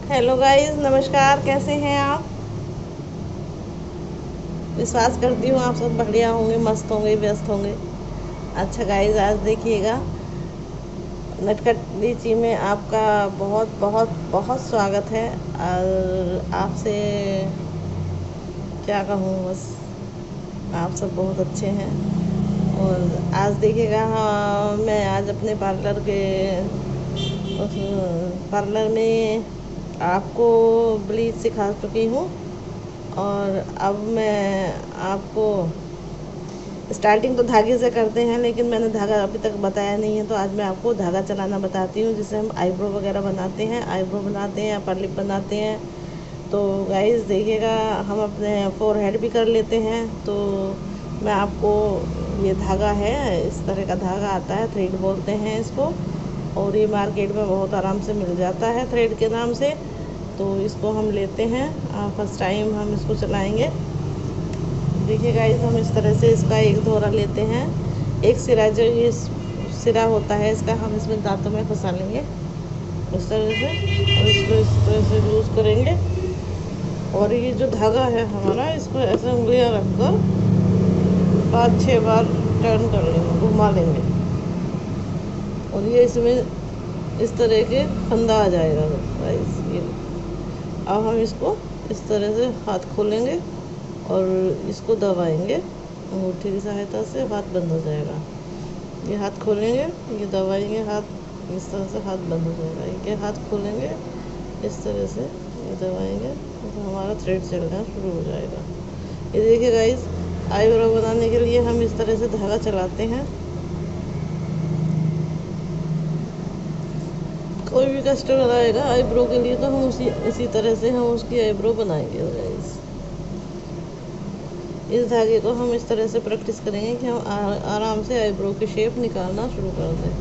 Hello guys, नमस्कार। कैसे हैं आप? विश्वास करती हूँ आप सब बढ़िया होंगे, मस्त होंगे, व्यस्त होंगे। अच्छा गाइस, आज देखिएगा, नटखट लीची में आपका बहुत बहुत बहुत स्वागत है। और आपसे क्या कहूँ, बस आप सब बहुत अच्छे हैं। और आज देखिएगा, हाँ, मैं आज अपने पार्लर के उस पार्लर में आपको ब्लीच सिखा चुकी हूँ। और अब मैं आपको स्टार्टिंग तो धागे से करते हैं, लेकिन मैंने धागा अभी तक बताया नहीं है, तो आज मैं आपको धागा चलाना बताती हूँ, जिससे हम आईब्रो वगैरह बनाते हैं, आईब्रो बनाते हैं, अपर लिप बनाते हैं। तो गाइस देखिएगा, हम अपने फोरहेड भी कर लेते हैं। तो मैं आपको, ये धागा है, इस तरह का धागा आता है, थ्रेड बोलते हैं इसको। और ये मार्केट में बहुत आराम से मिल जाता है थ्रेड के नाम से। तो इसको हम लेते हैं, फर्स्ट टाइम हम इसको चलाएंगे। देखिए गाइस, हम इस तरह से इसका एक धोरा लेते हैं। एक सिरा, जो ये सिरा होता है इसका, हम इसमें दांतों में फंसा लेंगे इस तरह से, और इसको इस तरह से लूज करेंगे। और ये जो धागा है हमारा, इसको ऐसे उंगलियां रखकर 5-6 बार टर्न कर लेंगे, घुमा लेंगे। और ये इसमें इस तरह के फंदा आ जाएगा गाइस। ये अब हम इसको इस तरह से हाथ खोलेंगे और इसको दबाएंगे अंगूठी की सहायता से, हाथ बंद हो जाएगा। ये हाथ खोलेंगे, ये दबाएंगे, हाथ इस तरह से हाथ बंद हो जाएगा। ये हाथ खोलेंगे इस तरह से, ये दबाएंगे, तो हमारा थ्रेड चलना शुरू हो जाएगा। ये देखिए गाइस, आईब्रो बनाने के लिए हम इस तरह से धागा चलाते हैं। कोई भी कस्टमर आएगा आईब्रो के लिए, तो हम इसी तरह से हम उसकी आईब्रो बनाएंगे गाइस। इस धागे को हम इस तरह से प्रैक्टिस करेंगे कि हम आराम से आईब्रो की शेप निकालना शुरू कर दें।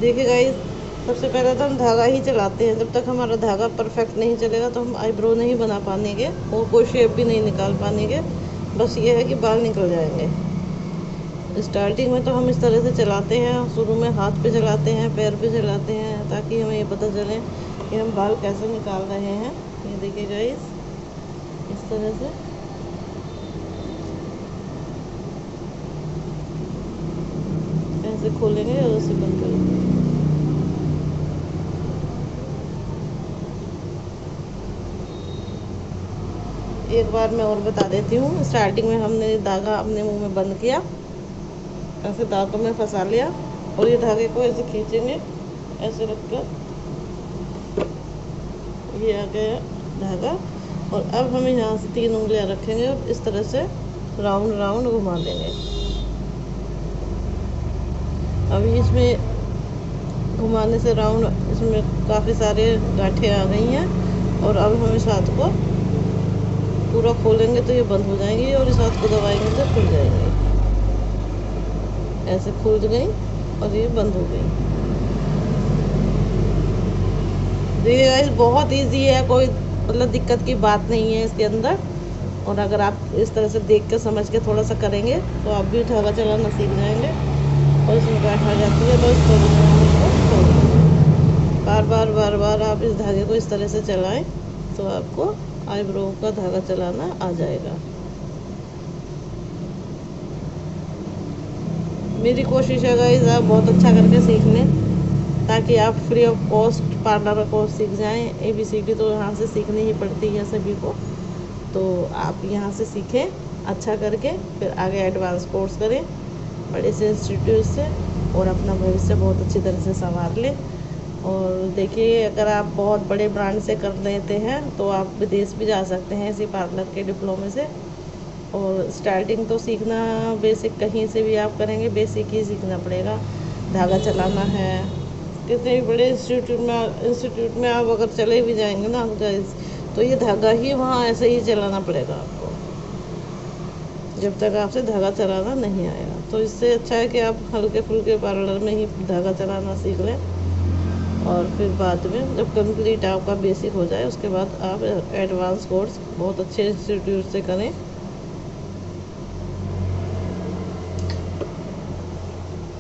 देखिए गाइस, सबसे पहले तो हम धागा ही चलाते हैं। जब तक हमारा धागा परफेक्ट नहीं चलेगा तो हम आईब्रो नहीं बना पाएंगे और कोई शेप भी नहीं निकाल पाएंगे। बस ये है कि बाल निकल जाएंगे। स्टार्टिंग में तो हम इस तरह से चलाते हैं, शुरू में हाथ पे चलाते हैं, पैर पे चलाते हैं, ताकि हमें ये पता चले कि हम बाल कैसे निकाल रहे हैं। ये देखिए गाइस, इस तरह से ऐसे खोलेंगे और उसे बंद करेंगे। एक बार मैं और बता देती हूँ। स्टार्टिंग में हमने धागा अपने मुंह में बंद किया, ऐसे दांतों में फंसा लिया, और ये धागे को ऐसे खींचेंगे, ऐसे रखकर ये आ गया धागा। और अब हम यहाँ से 3 उंगलियाँ रखेंगे और इस तरह से राउंड राउंड घुमा देंगे। अभी इसमें घुमाने से राउंड, इसमें काफ़ी सारे गांठें आ गई हैं। और अब हम इस हाथ को पूरा खोलेंगे तो ये बंद हो जाएंगी, और इस हाथ को दबाएंगे तो खुल जाएंगे। ऐसे खुल गई और ये बंद हो गई। देखिए गाइस, बहुत इजी है, कोई मतलब दिक्कत की बात नहीं है इसके अंदर। और अगर आप इस तरह से देख कर समझ के थोड़ा सा करेंगे तो आप भी धागा चलाना सीख जाएंगे। और इसमें गांठ आ जाती है तो इस तरह से हम इसको खोलेंगे। बार बार बार बार आप इस धागे को इस तरह से चलाएं तो आपको आईब्रो का धागा चलाना आ जाएगा। मेरी कोशिश है गाइस, आप बहुत अच्छा करके सीख लें, ताकि आप free of cost parlour course सीख जाएं। ABCD तो यहाँ से सीखनी ही पड़ती है सभी को। तो आप यहाँ से सीखें अच्छा करके, फिर आगे एडवांस कोर्स करें बड़े से इंस्टीट्यूट से, और अपना भविष्य बहुत अच्छी तरह से संवार लें। और देखिए, अगर आप बहुत बड़े ब्रांड से कर लेते हैं तो आप विदेश भी जा सकते हैं इसी पार्लर के डिप्लोमे से। और स्टार्टिंग तो सीखना बेसिक कहीं से भी आप करेंगे, बेसिक ही सीखना पड़ेगा। धागा चलाना है, कितने भी बड़े इंस्टीट्यूट में आप अगर चले भी जाएंगे ना गाइस, तो ये धागा ही वहाँ ऐसे ही चलाना पड़ेगा आपको, जब तक आपसे धागा चलाना नहीं आएगा। तो इससे अच्छा है कि आप हल्के फुल्के पार्लर में ही धागा चलाना सीख लें, और फिर बाद में जब कंप्लीट आपका बेसिक हो जाए उसके बाद आप एडवांस कोर्स बहुत अच्छे इंस्टीट्यूट से करें।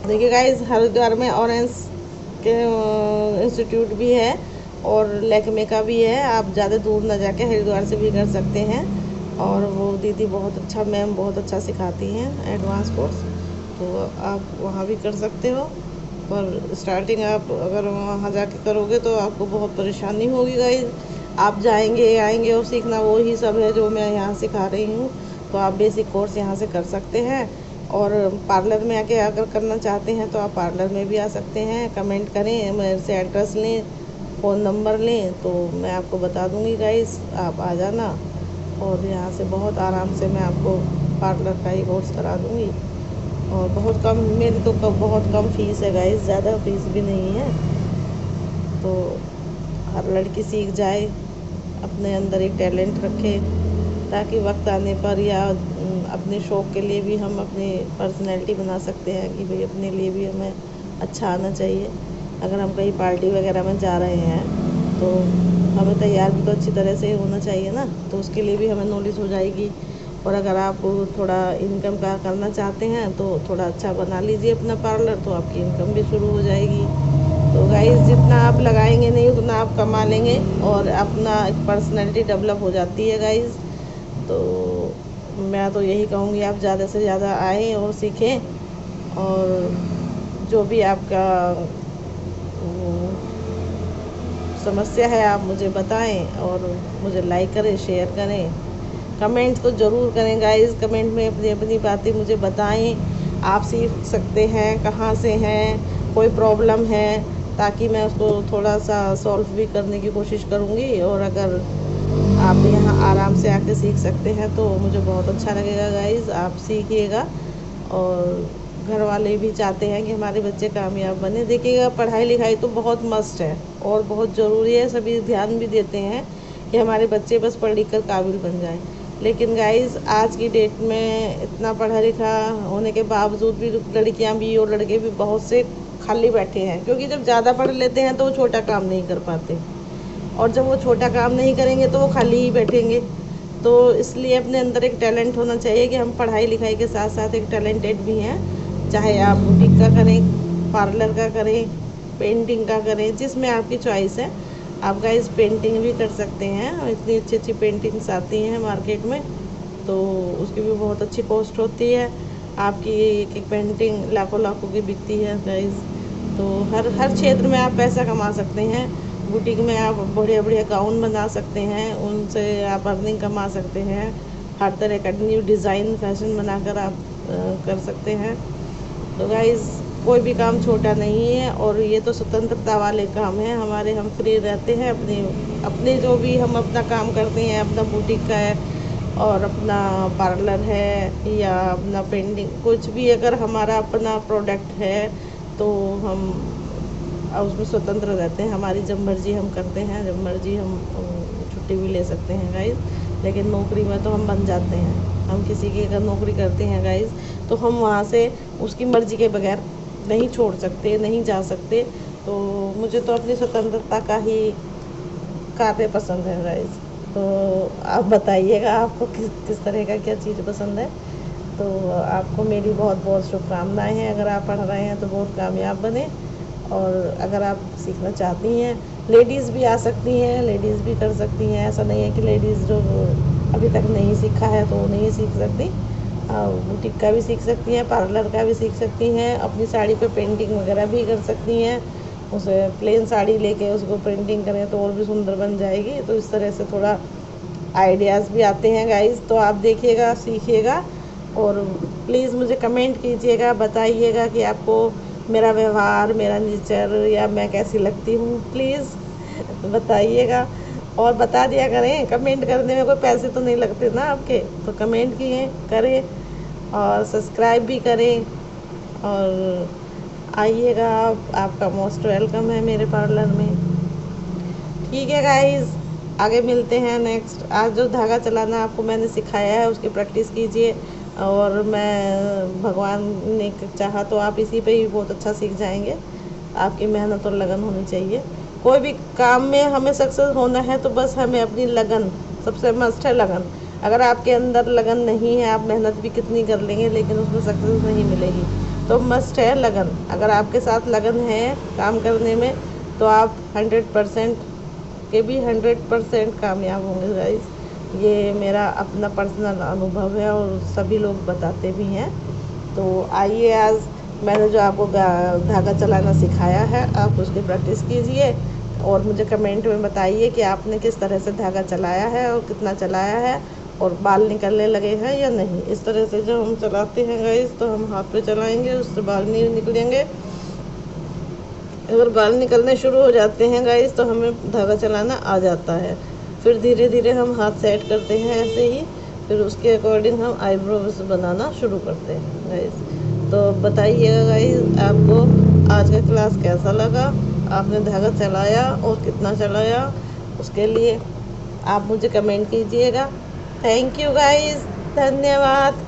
देखिए गाइस, हर घर में ऑरेंज के इंस्टीट्यूट भी है और लैक्मे का भी है। आप ज़्यादा दूर ना जाके हरिद्वार से भी कर सकते हैं। और वो दीदी बहुत अच्छा, मैम बहुत अच्छा सिखाती हैं एडवांस कोर्स, तो आप वहाँ भी कर सकते हो। पर स्टार्टिंग आप अगर वहाँ जाके करोगे तो आपको बहुत परेशानी होगी गाइस। आप जाएंगे आएंगे और सीखना वही सब है जो मैं यहाँ सिखा रही हूँ। तो आप बेसिक कोर्स यहाँ से कर सकते हैं। और पार्लर में आके अगर करना चाहते हैं तो आप पार्लर में भी आ सकते हैं। कमेंट करें, मेरे से एड्रेस लें, फ़ोन नंबर लें, तो मैं आपको बता दूँगी गाइस। आप आ जाना और यहाँ से बहुत आराम से मैं आपको पार्लर का ही कोर्स करा दूँगी। और बहुत कम, मेरी तो बहुत कम फीस है गाइस, ज़्यादा फीस भी नहीं है। तो हर लड़की सीख जाए, अपने अंदर एक टैलेंट रखे, ताकि वक्त आने पर या अपने शौक़ के लिए भी हम अपनी पर्सनैलिटी बना सकते हैं कि भाई अपने लिए भी हमें अच्छा आना चाहिए। अगर हम कहीं पार्टी वगैरह में जा रहे हैं तो हमें तैयार भी तो अच्छी तरह से होना चाहिए ना, तो उसके लिए भी हमें नॉलेज हो जाएगी। और अगर आप थोड़ा इनकम का करना चाहते हैं तो थोड़ा अच्छा बना लीजिए अपना पार्लर, तो आपकी इनकम भी शुरू हो जाएगी। तो गाइस जितना आप लगाएंगे नहीं उतना आप कमा लेंगे और अपना एक पर्सनैलिटी डेवलप हो जाती है गाइस। तो मैं तो यही कहूँगी आप ज़्यादा से ज़्यादा आएँ और सीखें। और जो भी आपका समस्या है आप मुझे बताएं और मुझे लाइक करें, शेयर करें, कमेंट तो ज़रूर करें गाइस। कमेंट में अपनी अपनी बातें मुझे बताएं। आप सीख सकते हैं कहाँ से हैं, कोई प्रॉब्लम है, ताकि मैं उसको थोड़ा सा सॉल्व भी करने की कोशिश करूँगी। और अगर आप यहाँ आराम से आके सीख सकते हैं तो मुझे बहुत अच्छा लगेगा गाइस। आप सीखिएगा और घर वाले भी चाहते हैं कि हमारे बच्चे कामयाब बने। देखिएगा पढ़ाई लिखाई तो बहुत मस्ट है और बहुत ज़रूरी है, सभी ध्यान भी देते हैं कि हमारे बच्चे बस पढ़ लिख कर काबिल बन जाएं। लेकिन गाइस आज की डेट में इतना पढ़ा लिखा होने के बावजूद भी लड़कियां भी और लड़के भी बहुत से खाली बैठे हैं, क्योंकि जब ज़्यादा पढ़ लेते हैं तो वो छोटा काम नहीं कर पाते, और जब वो छोटा काम नहीं करेंगे तो वो खाली ही बैठेंगे। तो इसलिए अपने अंदर एक टैलेंट होना चाहिए कि हम पढ़ाई लिखाई के साथ साथ एक टैलेंटेड भी हैं। चाहे आप बुटीक का करें, पार्लर का करें, पेंटिंग का करें, जिसमें आपकी चॉइस है। आप गाइस पेंटिंग भी कर सकते हैं और इतनी अच्छी अच्छी पेंटिंग्स आती हैं मार्केट में, तो उसकी भी बहुत अच्छी कॉस्ट होती है। आपकी एक एक पेंटिंग लाखों लाखों की बिकती है गाइस। तो हर क्षेत्र में आप पैसा कमा सकते हैं। बुटीक में आप बढ़िया बढ़िया गाउन बना सकते हैं, उनसे आप अर्निंग कमा सकते हैं। हर तरह का न्यू डिज़ाइन फैशन बनाकर आप कर सकते हैं। तो गाइस कोई भी काम छोटा नहीं है और ये तो स्वतंत्रता वाले काम हैं हमारे। हम फ्री रहते हैं, अपने जो भी हम अपना काम करते हैं, अपना बुटीक का है और अपना पार्लर है या अपना पेंटिंग, कुछ भी अगर हमारा अपना प्रोडक्ट है तो हम उसमें स्वतंत्र रहते हैं। हमारी जब मर्ज़ी हम करते हैं, जब मर्ज़ी हम छुट्टी भी ले सकते हैं गाइस। लेकिन नौकरी में तो हम बन जाते हैं। हम किसी की अगर नौकरी करते हैं गाइस तो हम वहाँ से उसकी मर्ज़ी के बगैर नहीं छोड़ सकते, नहीं जा सकते। तो मुझे तो अपनी स्वतंत्रता का ही कार्य पसंद है गाइस। तो आप बताइएगा आपको किस तरह का क्या चीज़ पसंद है। तो आपको मेरी बहुत बहुत शुभकामनाएं हैं। अगर आप पढ़ रहे हैं तो बहुत कामयाब बने, और अगर आप सीखना चाहती हैं, लेडीज़ भी आ सकती हैं, लेडीज़ भी कर सकती हैं। ऐसा नहीं है कि लेडीज़ जो अभी तक नहीं सीखा है तो वो नहीं सीख सकती। बुटीक का भी सीख सकती हैं, पार्लर का भी सीख सकती हैं, अपनी साड़ी पे पेंटिंग वगैरह भी कर सकती हैं। उसे प्लेन साड़ी लेके उसको पेंटिंग करें तो और भी सुंदर बन जाएगी। तो इस तरह से थोड़ा आइडियाज़ भी आते हैं गाइस। तो आप देखिएगा, सीखिएगा और प्लीज़ मुझे कमेंट कीजिएगा, बताइएगा कि आपको मेरा व्यवहार, मेरा नेचर या मैं कैसी लगती हूँ। प्लीज़ बताइएगा और बता दिया करें। कमेंट करने में कोई पैसे तो नहीं लगते ना आपके, तो कमेंट किए करें और सब्सक्राइब भी करें और आइएगा। आपका मोस्ट वेलकम है मेरे पार्लर में। ठीक है गाइस, आगे मिलते हैं नेक्स्ट। आज जो धागा चलाना आपको मैंने सिखाया है उसकी प्रैक्टिस कीजिए, और मैं भगवान ने चाहा तो आप इसी पे ही बहुत अच्छा सीख जाएंगे। आपकी मेहनत और लगन होनी चाहिए। कोई भी काम में हमें सक्सेस होना है तो बस हमें अपनी लगन, सबसे मस्ट है लगन। अगर आपके अंदर लगन नहीं है, आप मेहनत भी कितनी कर लेंगे लेकिन उसमें सक्सेस नहीं मिलेगी। तो मस्ट है लगन। अगर आपके साथ लगन है काम करने में तो आप 100% के भी 100% कामयाब होंगे गाइस। ये मेरा अपना पर्सनल अनुभव है और सभी लोग बताते भी हैं। तो आइए, आज मैंने जो आपको धागा चलाना सिखाया है आप उसकी प्रैक्टिस कीजिए और मुझे कमेंट में बताइए कि आपने किस तरह से धागा चलाया है और कितना चलाया है और बाल निकलने लगे हैं या नहीं। इस तरह से जब हम चलाते हैं गाइस तो हम हाथ पे चलाएंगे, उससे बाल नहीं निकलेंगे। अगर बाल निकलने शुरू हो जाते हैं गाइस तो हमें धागा चलाना आ जाता है। फिर धीरे धीरे हम हाथ सेट करते हैं ऐसे ही, फिर उसके अकॉर्डिंग हम आईब्रोज बनाना शुरू करते हैं गाइस। तो बताइएगा गाइस आपको आज का क्लास कैसा लगा, आपने धागा चलाया और कितना चलाया, उसके लिए आप मुझे कमेंट कीजिएगा। थैंक यू गाइस, धन्यवाद।